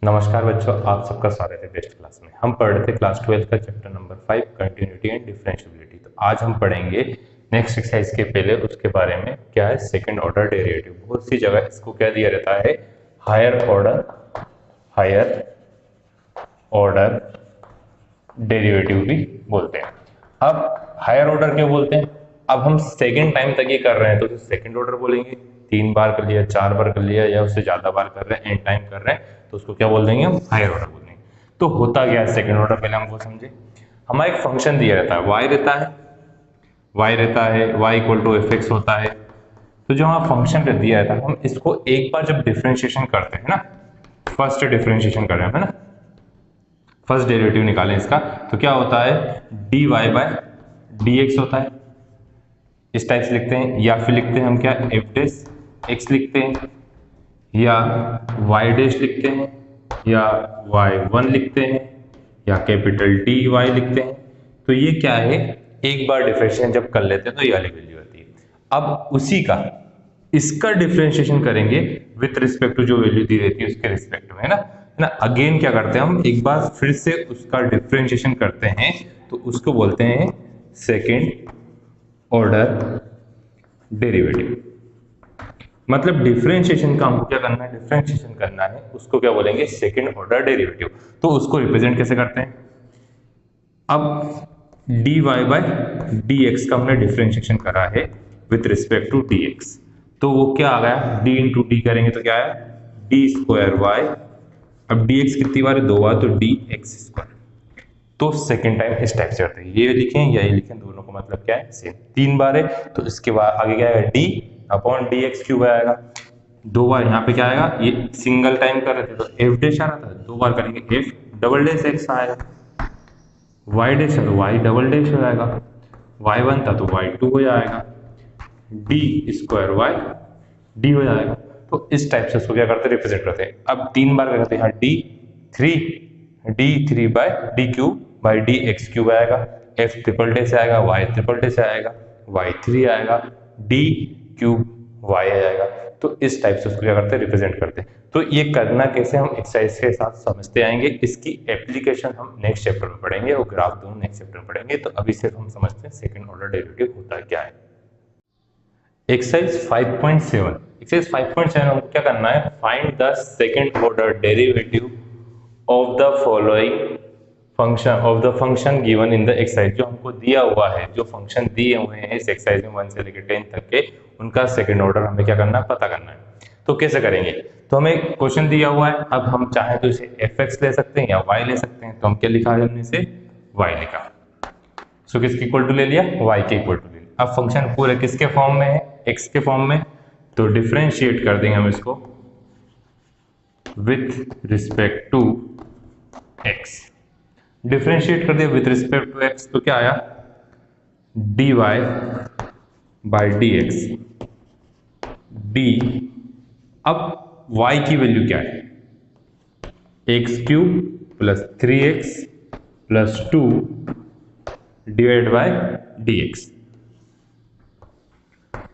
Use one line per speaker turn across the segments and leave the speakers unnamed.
नमस्कार बच्चों, आप सबका स्वागत है बेस्ट क्लास में। हम पढ़ रहे थे क्लास 12 का chapter number 5 continuity and differentiability. तो आज हम पढ़ेंगे नेक्स्ट एक्सरसाइज के पहले उसके बारे में क्या है सेकंड ऑर्डर डेरिवेटिव। बहुत सी जगह इसको क्या दिया रहता है, हायर ऑर्डर डेरिवेटिव भी बोलते हैं। अब हायर ऑर्डर क्यों बोलते हैं? अब हम सेकंड टाइम तक ये कर रहे हैं तो सेकंड ऑर्डर बोलेंगे। 3 बार कर लिया, 4 बार कर लिया या उससे ज्यादा बार कर रहे हैं, एंड टाइम कर रहे हैं, तो उसको क्या बोल देंगे हम? हायर ऑर्डर बोल देंगे। तो होता क्या है सेकंड ऑर्डर, पहले हमको समझे। हमारा एक फंक्शन दिया रहता है, y रहता है, y equal to F X होता है। तो जो हमारा फंक्शन दिया रहता है, हम इसको एक बार जब डिफरेंशिएशन करते हैं ना, फर्स्ट डिफरेंशिएशन कर रहे हैं ना, फर्स्ट डेरिवेटिव निकालें इसका, तो क्या होता है dy बाय dx होता है। इस टाइप से लिखते हैं, या फिर लिखते हैं हम क्या, एफ डैश एक्स लिखते हैं, या y डैश लिखते हैं, या y1 लिखते हैं, या कैपिटल डी वाई लिखते हैं। तो ये क्या है, एक बार डिफरेंशिएशन जब कर लेते हैं तो ये वाली वैल्यू आती है। अब उसी का इसका डिफरेंशिएशन करेंगे विथ रिस्पेक्ट टू जो वैल्यू दी रहती है उसके रिस्पेक्ट में, है ना। अगेन क्या करते हैं हम, एक बार फिर से उसका डिफरेंशिएशन करते हैं, तो उसको बोलते हैं सेकेंड ऑर्डर डेरिवेटिव। मतलब डिफरेंशिएशन का हमको क्या करना है, डिफरेंशिएशन करना है, उसको क्या बोलेंगे, सेकंड ऑर्डर डेरिवेटिव। तो उसको रिप्रेजेंट कैसे करते हैं? अब dy बाय dx का हमने डिफरेंशिएशन करा है विथ रिस्पेक्ट टू dx, तो वो क्या आ गया, d इंटू डी करेंगे तो क्या है डी स्क्वायर वाई। अब dx कितनी बार है, 2 बार, तो dx स्क्वायर। तो सेकंड टाइम इस टाइप से करते हैं, ये लिखें या ये लिखें, दोनों का मतलब क्या है, सेम। 3 बार है तो इसके बाद आगे क्या आएगा, d upon d x cube आएगा। 2 बार यहाँ पे क्या आएगा, ये सिंगल टाइम कर रहे थे तो एफ डैश आ रहा था, 2 बार करेंगे एफ डबल डैश एक्स आएगा। वाई डैश है तो वाई डबल डैश हो जाएगा, y1 था तो y2 हो जाएगा, डी स्क्वायर वाई डी हो जाएगा। तो इस टाइप से उसको क्या करते हैं, रिप्रेजेंट करते हैं। अब 3 बार करते हैं, D three by D cube by d x cube आएगा, एफ ट्रिपल डे से आएगा, वाई ट्रिपल डे से आएगा, y3 आएगा, डी क्यूब वाई आ जाएगा। तो इस टाइप से उसको क्या करते हैं, रिप्रेजेंट करते हैं। तो ये करना कैसे हम एक्सरसाइज के साथ समझते आएंगे, इसकी एप्लीकेशन हम नेक्स्ट चैप्टर में पढ़ेंगे और ग्राफ दोनों नेक्स्ट चैप्टर में पढ़ेंगे। तो अभी सिर्फ हम समझते हैं सेकंड ऑर्डर डेरिवेटिव होता क्या है। एक्सरसाइज 5.7, एक्सरसाइज 5.7 हमको क्या करना है, find the second order derivative of the following function given in the exercise. जो हमको दिया हुआ है, जो फंक्शन दिए हुए हैं इस एक्सरसाइज में 1 से लेकर 10 तक के, उनका सेकंड ऑर्डर हमें क्या करना है, पता करना है। तो कैसे करेंगे, तो हमें क्वेश्चन दिया हुआ है, अब हम चाहें तो इसे एफ एक्स ले सकते हैं या वाई ले सकते हैं। तो हम क्या लिखा है, हमने इसे वाई लिखा। सो किसके इक्वल टू ले लिया, वाई के इक्वल टू ले लिया। अब फंक्शन पूरे किसके फॉर्म में है, एक्स के फॉर्म में, तो डिफरेंशिएट कर देंगे हम इसको with respect to x. Differentiate कर दिया विथ रिस्पेक्ट टू एक्स, तो क्या आया, d y by d x d. अब y की वैल्यू क्या है, x cube plus 3x plus 2 divide by d x.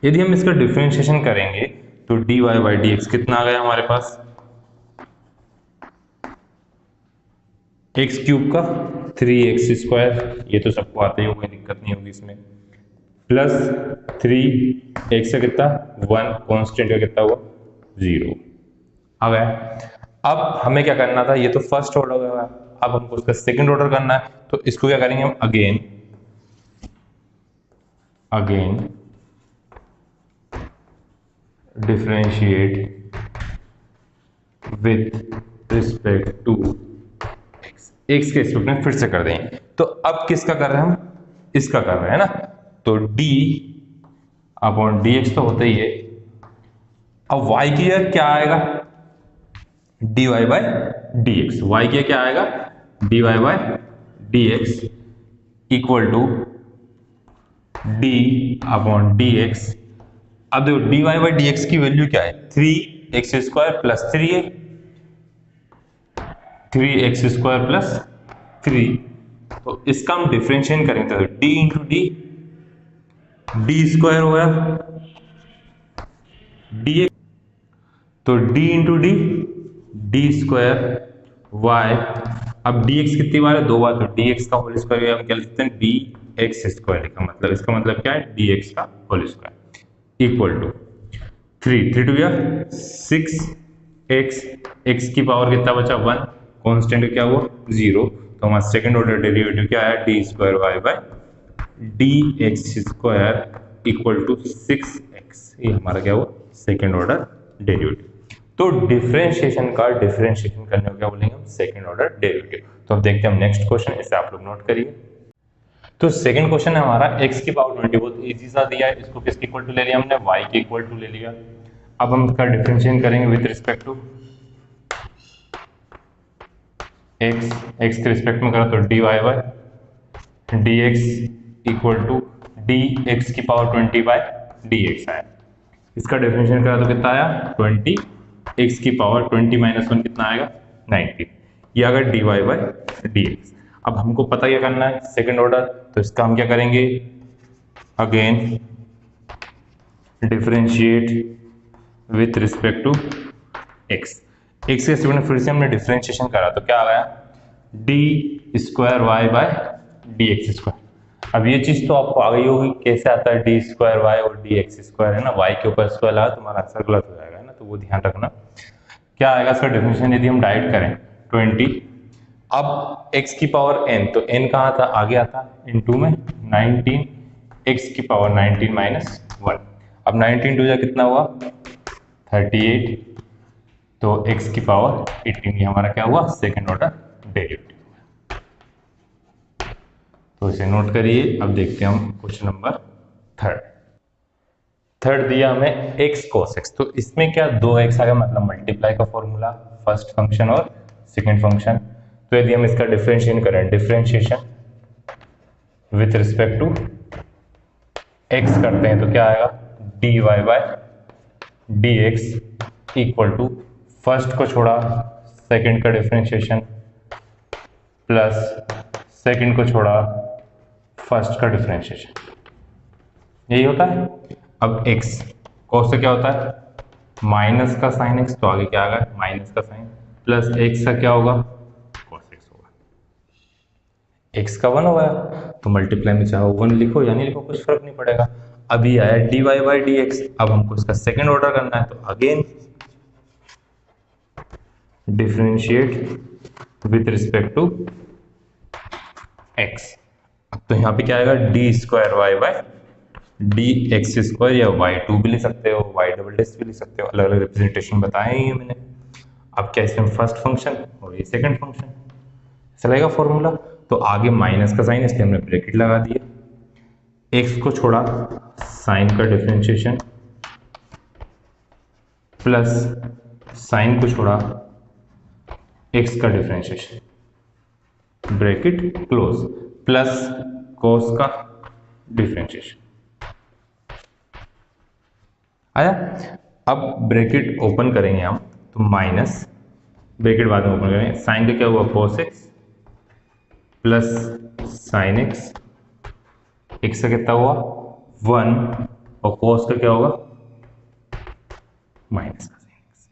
यदि हम इसका डिफरेंशिएशन करेंगे तो d y by d x कितना आ गया हमारे पास, एक्स क्यूब का 3x स्क्वायर, ये तो सबको आता ही होगा, कोई दिक्कत नहीं होगी इसमें, प्लस 3x का कितना 1, कांस्टेंट का कितना हुआ 0 आ गया। अब हमें क्या करना था, ये तो फर्स्ट ऑर्डर हुआ, अब हमको उसका सेकंड ऑर्डर करना है। तो इसको क्या करेंगे हम, again differentiate with respect to x के रिस्पेक्ट में फिर से कर देंगे। तो अब किसका कर रहे हैं हम, इसका कर रहे हैं ना, तो d अपॉन डी एक्स तो होता ही है। अब y की क्या आएगा, dy by d x, y की क्या आएगा, dy by d x equal to d upon d x. अब देखो dy बाय डी एक्स की वैल्यू क्या है, 3x square plus 3a, 3x square plus 3। तो इसका हम डिफरेंशिएट करेंगे तो d इंटू डी स्क्वायर हो गया डी, तो d into D square y, अब dx कितनी बार है, 2 बार, तो dx का होल स्क्वायर हम क्या लिख सकते हैं, dx स्क्वायर लिखा, मतलब इसका मतलब क्या है, dx का whole square equal to 3 two या 6x, x की पावर कितना बचा 1, कांस्टेंट क्या हुआ 0, तो हमारा सेकंड ऑर्डर डेरिवेटिव क्या है, d square y by d x square equal to 6x, ये हमारा क्या हुआ सेकंड ऑर्डर डेरिवेटिव। तो डिफरेंशिएशन करने को क्या बोलेंगे हम, सेकंड ऑर्डर डेरिवेटिव। तो अब देखते हैं हम नेक्स्ट क्वेश्चन, इसे आप लोग नोट करिए। तो सेकंड क्वेश्चन है हमारा x की पावर 20, बहुत इजी सा दिया है, इसको किसके इक्वल टू ले लिया हमने, y के इक्वल टू ले लिया। अब हम इसका डिफरेंशिएशन करेंगे विद रिस्पेक्ट टू x के रिस्पेक्ट में करा तो dy by dx equal to dx की पावर 20 बाय dx आया। इसका डिफरेंशिएशन करा तो कितना आया 20, x की पावर 20 माइनस 1 कितना आएगा 90, ये आ गया dy बाय dx। अब हमको पता क्या करना है, सेकंड ऑर्डर, तो इसका हम क्या करेंगे, again differentiate with respect to x के रिस्पेक्ट में फिर से हमने डिफरेंशिएशन करा तो क्या आ गया, d square y by d x square. अब ये चीज तो आपको आ गई होगी कैसे आता है, डी स्क्वायर वाई और डी एक्स स्क्वायर है ना, वाई के ऊपर स्क्वायर लगा तुम्हारा आंसर गलत हो जाएगा ना, तो वो ध्यान रखना। क्या आएगा इसका डिफरेंशिएशन यदि हम डायरेक्ट करें 20, अब x की पावर n, तो n कहाँ था, आगे आता इनटू में 19, x की पावर 19 माइनस 1, अब 19 टू जा कितना हुआ 38, तो x की पावर 18, ये हमारा क्या हुआ सेकंड ऑर्डर डेरिवेटिव। तो इसे नोट करिए। अब देखते हैं हम क्वेश्चन नंबर थर्ड दिया हमें x cos x, तो इसमें क्या 2x आ गया, मतलब मल्टीप्लाई का फॉर्मूला, फर्स्ट फंक्शन और सेकंड फंक्शन। तो यदि हम इसका डिफरेंशिएशन करें, differentiation with respect to x करते हैं तो क्या आएगा, dy by dx equal to first को छोड़ा सेकंड का डिफरेंशिएशन प्लस सेकंड को छोड़ा फर्स्ट का डिफरेंशिएशन, यही होता है। अब x cos से क्या होता है माइनस का साइन x, तो आगे क्या आ गया माइनस का साइन, प्लस x का क्या होगा cos x होगा, x का 1 हो गया, तो मल्टीप्लाई में चाहो 1 लिखो या नहीं लिखो कुछ फर्क नहीं पड़ेगा। अभी आया dy बाई dx, अब हमको इसका सेकंड ऑर्डर करना है, तो again differentiate with respect to x। अब तो यहाँ पे क्या आएगा d square y by d x square, या y2 भी लिख सकते हो, y डबल डैश भी लिख सकते हो, अलग अलग रिप्रेजेंटेशन बताए हैं मैंने। अब क्या इसमें फर्स्ट फंक्शन और ये सेकंड फंक्शन चलेगा फॉर्मूला, तो आगे माइनस का साइन इसलिए हमने ब्रैकेट लगा दिया, x को छोड़ा साइन का डिफरेंशिएशन प्लस साइन को छोड़ा x का differentiation bracket close plus cos का डिफरेंशिएशन आया। अब ब्रैकेट ओपन करेंगे हम, तो माइनस ब्रैकेट बाद में ओपन करेंगे, साइन का क्या हुआ cos x plus sign x, x का कितना हुआ 1 और cos का क्या होगा माइनस का साइन x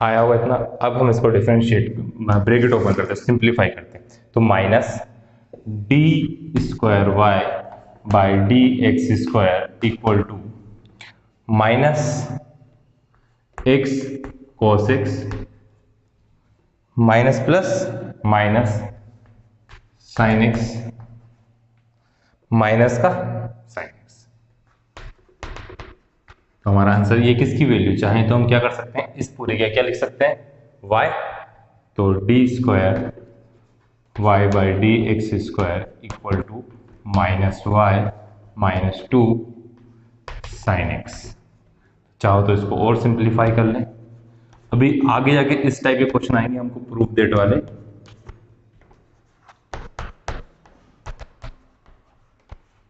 आया हुआ इतना। अब हम इसको डिफरेंशिएट ब्रैकेट ओपन करते हैं, सिंप्लीफाई करते हैं, तो minus d square y by d x square equal to minus x cos x minus plus minus sine x minus का साइन x। तो हमारा आंसर ये किसकी वैल्यू, चाहे तो हम क्या कर सकते हैं इस पूरे का क्या लिख सकते हैं y, तो d square y by d x square equal to minus y minus 2 sine x। चाहो तो इसको और सिंप्लीफाई कर लें। अभी आगे जाके इस टाइप के क्वेश्चन आएंगे हमको प्रूफ दैट वाले,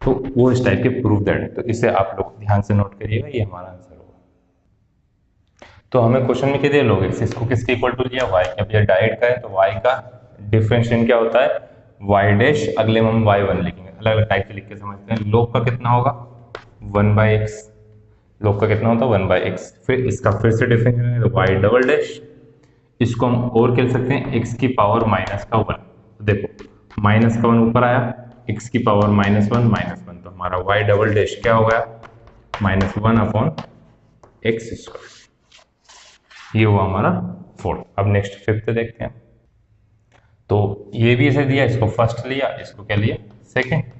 तो वो इस टाइप के प्रूफ दैट है, तो इसे आप लोग ध्यान से नोट करिएगा, ये हमारा आंसर होगा। तो हमें क्वेश्चन में क्या दिया लोग एक्स, इसको किसके इक्वल टू लिया y का, भैया डायरेक्ट का है तो y का डिफरेंशिएशन क्या होता है y डैश, अगले में हम y1 लिखेंगे, अलग अलग टाइप से लिख के समझते हैं। लोग का कितना होगा 1/x, लोग का कितना होता है 1/x, फिर इसका फिर से डिफरेंशिएशन है तो y डबल डैश इसको हम और कह सकते हैं एक्स की पावर माइनस का 1। तो देखो माइनस का 1 ऊपर आया, एक्स की पावर -1 तो हमारा y डबल डैश क्या हो गया, -1/x²। ये हुआ हमारा फोर्थ। अब नेक्स्ट फिफ्थ देखते हैं। तो ये भी ऐसे दिया, इसको फर्स्ट लिया, इसको क्या लिया सेकेंड, है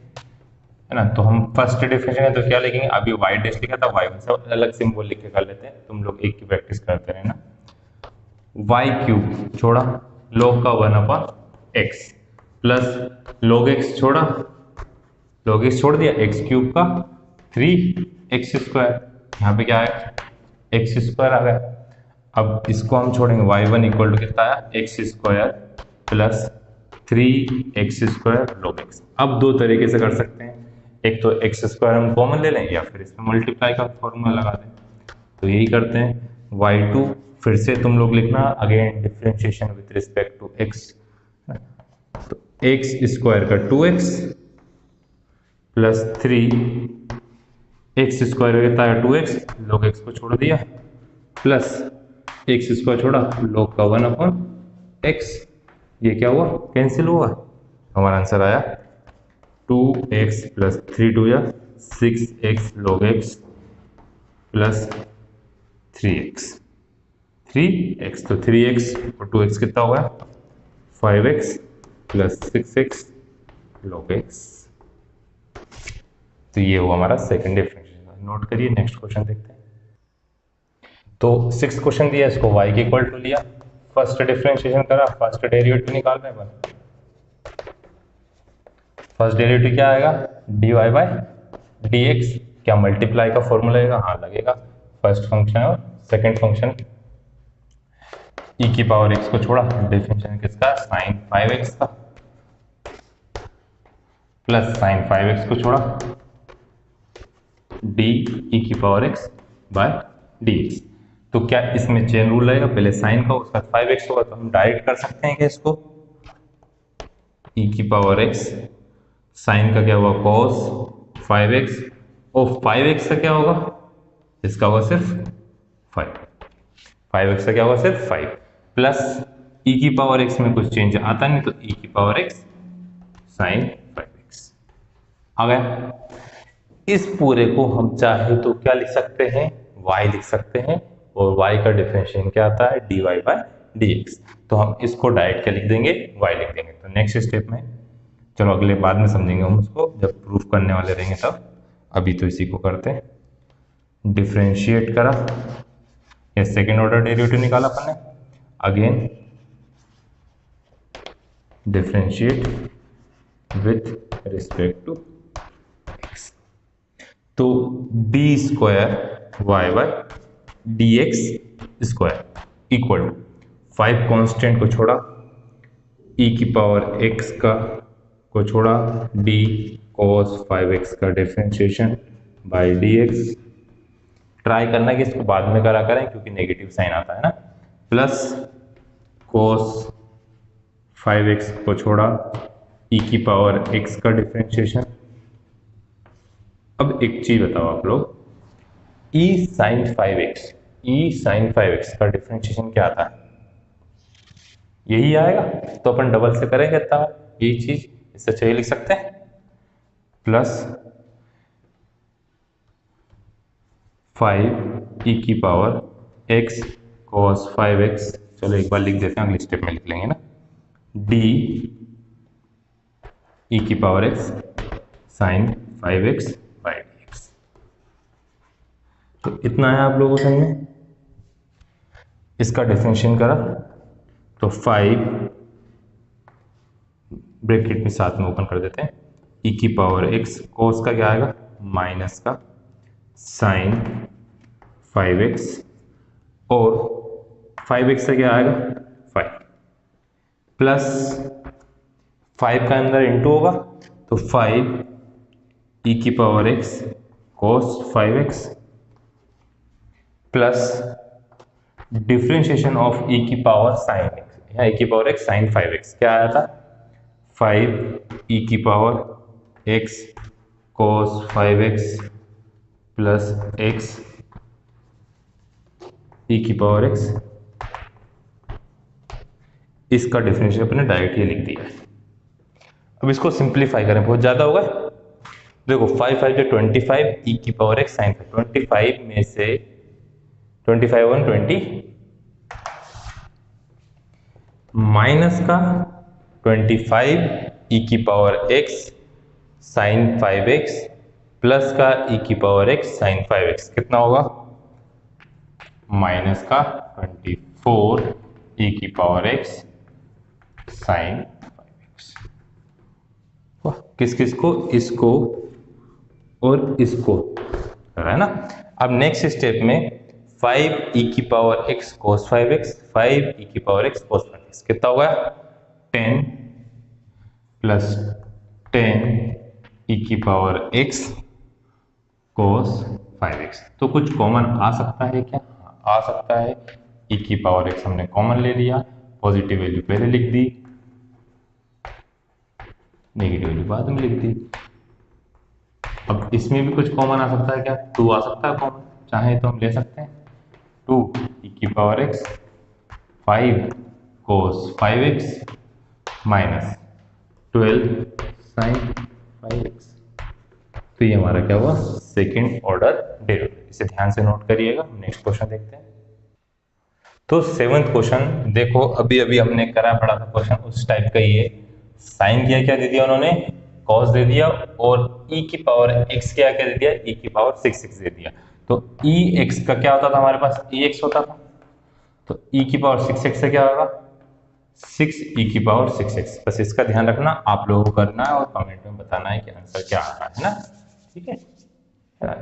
ना। तो हम फर्स्ट डिफरेंशिएशन है तो क्या लिखेंगे, अभी y डैश लिखा था, y सब अलग सिंबल लिख के कर लेते हैं, तुम लोग एक की प्रैक्टिस करते रहना। y³ छोड़ा log का 1/x प्लस log x छोड़ा, log x छोड़ दिया, x³ का 3x², यहाँ पे क्या है x² आ गया। अब इसको हम छोड़ेंगे, y1 इक्वल टू कितना आया, x² plus 3x² log x। अब दो तरीके से कर सकते हैं, एक तो x² हम कॉमन ले लें या फिर इसमें मल्टीप्लाई का फॉर्मूला लगा दें। तो यही करते हैं, y2 फिर से तुम लोग लिखना again differentiation with respect to x, तो x² का 2x प्लस 3x² कितना है 2x, log x को छोड़ दिया, प्लस x² छोड़ा log का 1/x, ये क्या हुआ कैंसिल हुआ, हमारा आंसर आया 2x प्लस 3 2 या 6x log x plus 3x, तो 3x और 2x कितना होगा 5x plus 6x log x। तो ये हुआ हमारा सेकंड डिफरेंशिएशन। नोट करिए, नेक्स्ट क्वेश्चन देखते हैं। तो 6th क्वेश्चन दिया, इसको y के इक्वल टू लिया, फर्स्ट डिफरेंशिएशन करा, फर्स्ट डेरिवेटिव निकाल रहे हैं। फर्स्ट डेरिवेटिव क्या आएगा, dy/dx, क्या मल्टीप्लाई का फॉर्मूला लगेगा, हाँ लगेगा, फर्स्ट फंक्शन और सेकंड फंक्शन e⁻x को छोड़ा, डिफरेंशिएशन किसका sin 5x का, प्लस sin 5x को छोड़ा de⁻x/dx। तो क्या इसमें चेन रूल लगेगा, पहले साइन का उसका 5x होगा, तो हम डायरेक्ट कर सकते हैं कि इसको e⁻x साइन का क्या हुआ cos 5x और 5x का क्या होगा, इसका होगा सिर्फ 5x का क्या होगा सिर्फ 5, प्लस e⁻x में कुछ चेंज आता नहीं तो e⁻x sin 5x आ गया। इस पूरे को हम चाहे तो क्या लिख सकते हैं, y लिख सकते हैं, और y का डिफरेंशिएशन क्या आता है dy/dx, तो हम इसको डायरेक्ट क्या लिख देंगे y लिख देंगे। तो नेक्स्ट स्टेप में चलो अगले बाद में समझेंगे हम उसको जब प्रूफ करने वाले रहेंगे तब, अभी तो इसी को करते हैं। डिफरेंशिएट करा या सेकेंड ऑर्डर डेरिवेटिव निकाला अपन ने, again differentiate with respect to x, तो d²y/dx² इक्वल 5 कांस्टेंट को छोड़ा, e⁻x का को छोड़ा, d cos 5x का डिफरेंशिएशन बाय dx। ट्राई करना कि इसको बाद में करा करें क्योंकि नेगेटिव साइन आता है ना, प्लस cos 5x को छोड़ा, e⁻x का डिफरेंशिएशन। अब एक चीज बताओ आप लोग, e sin 5x का डिफरेंशिएशन क्या आता है, यही आएगा, तो अपन डबल से करेंगे इतना, यही चीज इससे चाहिए लिख सकते हैं, प्लस 5e⁻x cos 5x, चलो एक बार लिख देते हैं, अगले स्टेप में लिख लेंगे ना, d e⁻x sin 5x bye dx। तो इतना है आप लोगों को समझ में, इसका डिफरेंशिएशन करा तो 5 ब्रैकेट में साथ में ओपन कर देते हैं, e⁻x cos का क्या आएगा माइनस का sin 5x, और 5x का क्या आएगा 5, प्लस 5 का अंदर इंटू होगा तो 5 e⁻x cos 5x plus differentiation of e⁻sin x, यहाँ e⁻x sin 5x क्या आया था 5 e⁻x cos 5x plus x e⁻x इसका डिफरेंशियल अपने डायरेक्ट ही लिख दिया है। अब इसको सिंप्लीफाई करें, बहुत ज्यादा होगा। देखो 5 5 जो 25 ई की पावर एक्स साइन 25 में से 25 1 20 माइनस का 25 ई की power x sign 5x plus का ई की पावर एक्स साइन 5x कितना होगा? माइनस का 24 ई की पावर एक्स साइन 5x। किस किस को? इसको और इसको, है ना। अब नेक्स्ट स्टेप में 5 ई की पावर एक्स कोस 5x 5 ई की पावर एक्स कोस 5x कितना होगा? 10 प्लस 10 ई की पावर x कोस 5x। तो कुछ कॉमन आ सकता है क्या? आ सकता है। ई की पावर x हमने कॉमन ले लिया, पॉजिटिव वैल्यू पहले लिख दी, नेगेटिव वैल्यू बाद में लिख दी। अब इसमें भी कुछ कॉमन आ सकता है क्या? 2 आ सकता है कॉमन, चाहे तो हम ले सकते हैं 2 ई की पावर x 5 कोस 5x माइनस 12 साइन 5x। तो ये हमारा क्या हुआ? Second order derivative. इसे ध्यान से नोट करिएगा। नेक्स्ट क्वेश्चन देखते हैं। तो 7th क्वेश्चन देखो, अभी अभी हमने करा पड़ा था क्वेश्चन उस टाइप का। ये साइन किया, क्या दे दिया उन्होंने? कॉस दे दिया, और ई की पावर एक्स क्या दे दिया? ई की पावर 6 दे दिया। तो ई एक्स का क्या होता था हमारे पास? ई एक्स होता था। तो ई की पावर 6x से क्या होगा? 6 ई की पावर 6x। बस इसका ध्यान रखना, आप लोगों को करना है और कमेंट में बताना है कि आंसर क्या आ रहा है ना। ठीक है,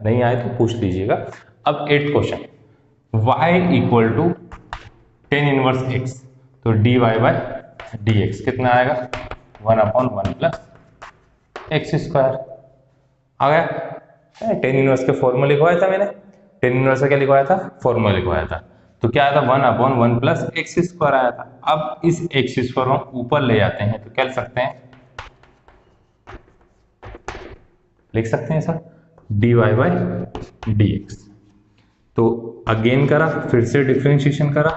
नहीं आए तो पूछ लीजिएगा। अब 8th question, y equal to ten inverse x, तो dy बाय dx कितना आएगा? 1/1 प्लस एक्स स्क्वायर। आ गया। टेन इनवर्स के फॉर्मूला लिखवाया था मैंने। टेन इनवर्स का क्या लिखवाया था? फॉर्मूला लिखवाया था। तो क्या आया था? 1/1 प्लस एक्स स्क्वायर आया था। अब इस एक्स स्क्वायर को ऊपर ले जाते हैं तो क्या लिख सकते हैं? लिख सकते हैं सर dy बाय dx। तो अगेन करा, फिर से डिफरेंशिएशन करा,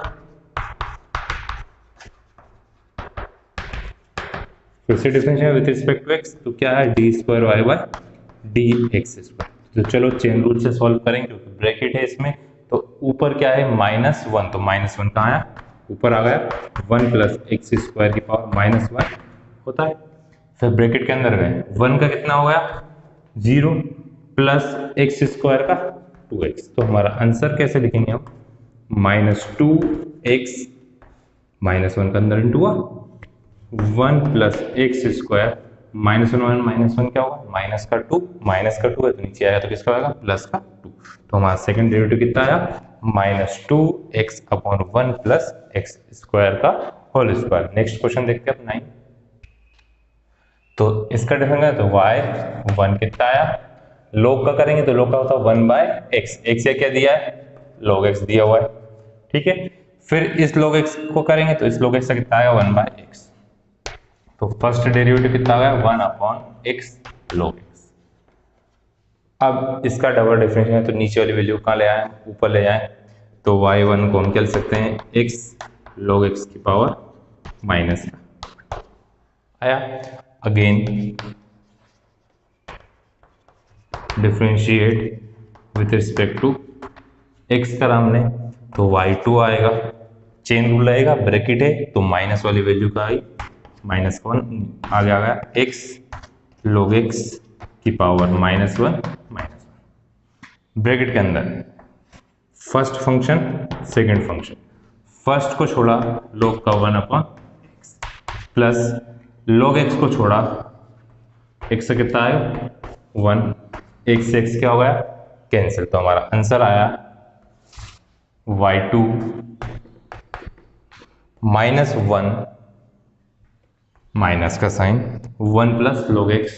फिर से differentiation with respect to x, तो क्या है? D square y by d x square. तो चलो चेन रूल से सॉल्व करेंगे क्योंकि ब्रैकेट है इसमें। तो ऊपर क्या है? -1, तो -1 कहाँ आया? ऊपर आ गया। 1 प्लस एक्स स्क्वायर की पावर -1 होता है। फिर ब्रैकेट के अंदर गए, 1 का कितना हो गया? 0 प्लस एक्स स्क्वायर का 2x। तो हमारा आंसर कैसे लिखेंगे हम? -2x -1 का अंदर इंटू हुआ 1 प्लस एक्स स्क्वायर -1 क्या होगा? माइनस का 2 है तो नीचे आया तो किसका आएगा? प्लस का 2। तो हमारा सेकंड डेरिवेटिव कितना आया? -2x/1 प्लस एक्स स्क्वायर का होल स्क्वायर। नेक्स्ट क्वेश्चन देखते हैं 9। तो इसका डिफरेंस है तो y 1 कितना आया? log का करेंगे तो log का होता है 1/x। x या क्या दिया है? log x दिया हुआ है। ठीक है, फिर इस log x को करेंगे तो इस log x का कितना आएगा? 1/x। तो फर्स्ट डेरिवेटिव कितना आ गया? 1/x log x। अब इसका डबल डिफरेंशियल है तो नीचे वाली वैल्यू कहाँ ले आए? ऊपर ले आए। तो y1 को हम क्या लिख सकते हैं? x log x की पावर माइनस आया। Again differentiate with respect to x करा हमने तो y2 आएगा। चेन रूल रहेगा, ब्रैकेट है तो माइनस वाली वैल्यू का आई -1 आगे आ गया। x log x की पावर -1 ब्रैकेट के अंदर first function second function. First को छोड़ा log का 1/x प्लस log x को छोड़ा x से कितना आया? 1। x से x क्या हो गया? कैंसिल। तो हमारा आंसर आया y2 -1 माइनस का sine 1 plus log x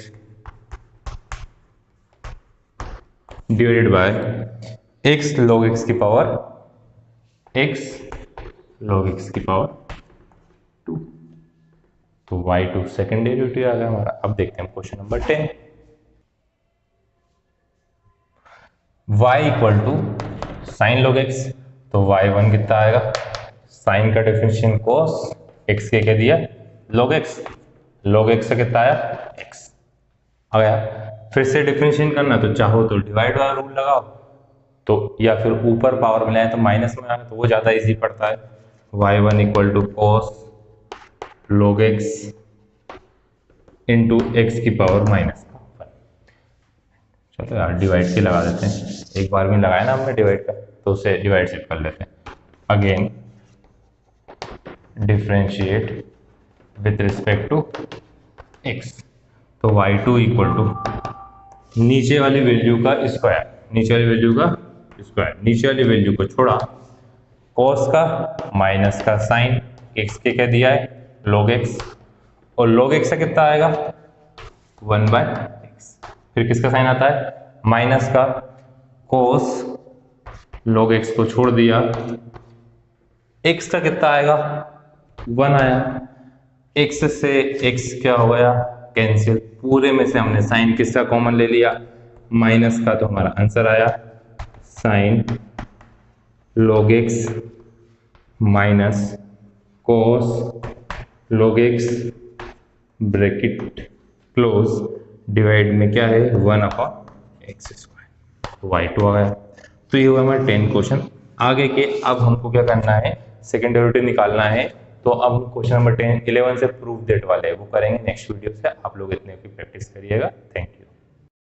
divided by x log x की पावर की पावर 2। तो y2 सेकेंड डेरिवेटिव आ गया हमारा। अब देखते हैं question number 10। y equal to sine log x, तो y1 कितना आएगा? साइन का डिफरेंशियल cos एक्स के क्या दिया, log x, log x से कितना आया, x आ गया। फिर से डिफरेंशिएट करना तो चाहो तो डिवाइड वाला रूल लगाओ, तो या फिर ऊपर पावर में लाए तो माइनस में आए तो वो ज़्यादा इजी पड़ता है। y1 equal to cos log x into x की पावर माइनस। चलो यार डिवाइड के लगा देते हैं, एक बार में लगाया ना हमने डिवाइड का तो उसे डिवाइड से कर लेते हैं। Again differentiate with respect to x, तो y2 इक्वल टू नीचे वाली वैल्यू का स्क्वायर, नीचे वाली वैल्यू का स्क्वायर, नीचे वाली वैल्यू को छोड़ा, कॉस का माइनस का साइन, x के क्या दिया है, log x, और log x से कितना आएगा 1/x, फिर किसका साइन आता है, माइनस का cos log x को छोड़ दिया, x का कितना आएगा 1 आया, x से x क्या हो गया कैंसिल, पूरे में से हमने साइन किसका कॉमन ले लिया, माइनस का, तो हमारा आंसर आया sine log x minus cos log x bracket close, divide में क्या है 1/x², y2 आ गया। तो ये हुआ हमारा 10 क्वेश्चन। आगे के अब हमको क्या करना है, सेकेंड डेरिवेटिव निकालना है, तो अब क्वेश्चन नंबर 10 11 से प्रूफ दैट वाले वो करेंगे नेक्स्ट वीडियो से। आप लोग इतने की प्रैक्टिस करिएगा। Thank you.